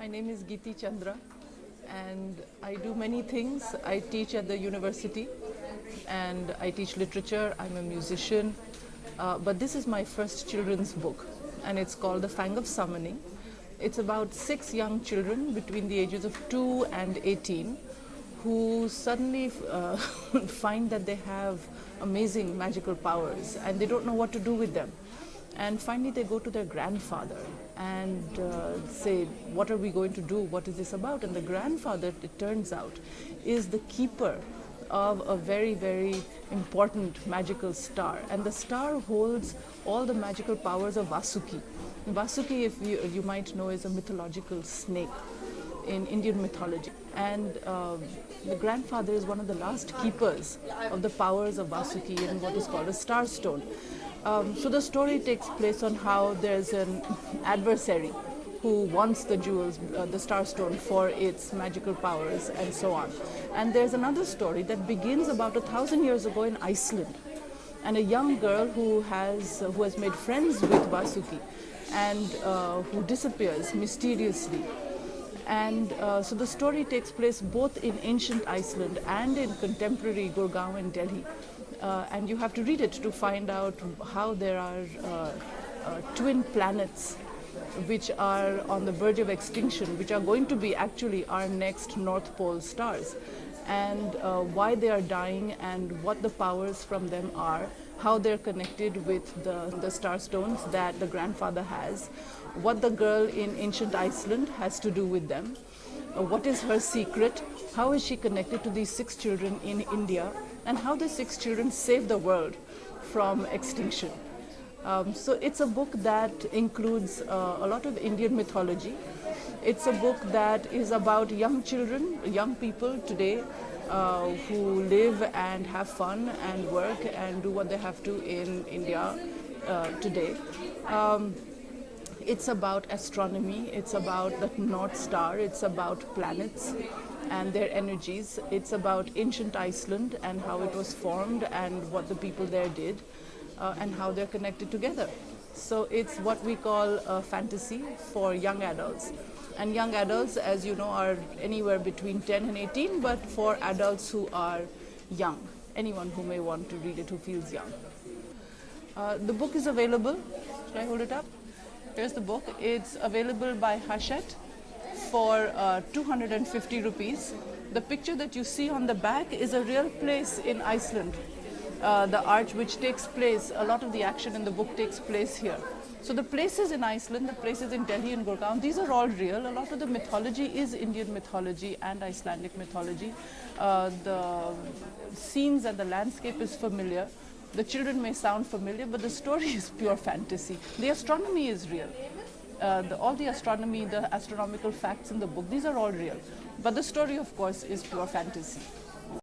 My name is Geeti Chandra and I do many things. I teach at the university and I teach literature. I'm a musician. But this is my first children's book and it's called The Fang of Summoning. It's about 6 young children between the ages of 2 and 18 who suddenly find that they have amazing magical powers and they don't know what to do with them. And finally they go to their grandfather and say, what are we going to do? What is this about? And the grandfather, it turns out, is the keeper of a very, very important magical star. And the star holds all the magical powers of Vasuki. Vasuki, if you might know, is a mythological snake in Indian mythology. And the grandfather is one of the last keepers of the powers of Vasuki in what is called a star stone. So the story takes place on how there's an adversary who wants the jewels, the star stone, for its magical powers and so on. And there's another story that begins about 1,000 years ago in Iceland. And a young girl who has made friends with Vasuki and who disappears mysteriously. And so the story takes place both in ancient Iceland and in contemporary Gurgaon and Delhi. And you have to read it to find out how there are twin planets which are on the verge of extinction, which are going to be actually our next North Pole stars, and why they are dying and what the powers from them are, how they're connected with the star stones that the grandfather has, what the girl in ancient Iceland has to do with them, what is her secret, how is she connected to these 6 children in India, and how the 6 children save the world from extinction. So it's a book that includes a lot of Indian mythology. It's a book that is about young children, young people today who live and have fun and work and do what they have to in India today. It's about astronomy, it's about the North Star, it's about planets and their energies. It's about ancient Iceland and how it was formed and what the people there did and how they're connected together. So it's what we call a fantasy for young adults. And young adults, as you know, are anywhere between 10 and 18, but for adults who are young, anyone who may want to read it who feels young. The book is available. Should I hold it up? Here's the book. It's available by Hachette for 250 rupees. The picture that you see on the back is a real place in Iceland. The arch which takes place, a lot of the action in the book takes place here. So the places in Iceland, the places in Delhi and Gurgaon, these are all real. A lot of the mythology is Indian mythology and Icelandic mythology. The scenes and the landscape is familiar. The children may sound familiar, but the story is pure fantasy. The astronomy is real. All the astronomy, the astronomical facts in the book, these are all real. But the story, of course, is pure fantasy.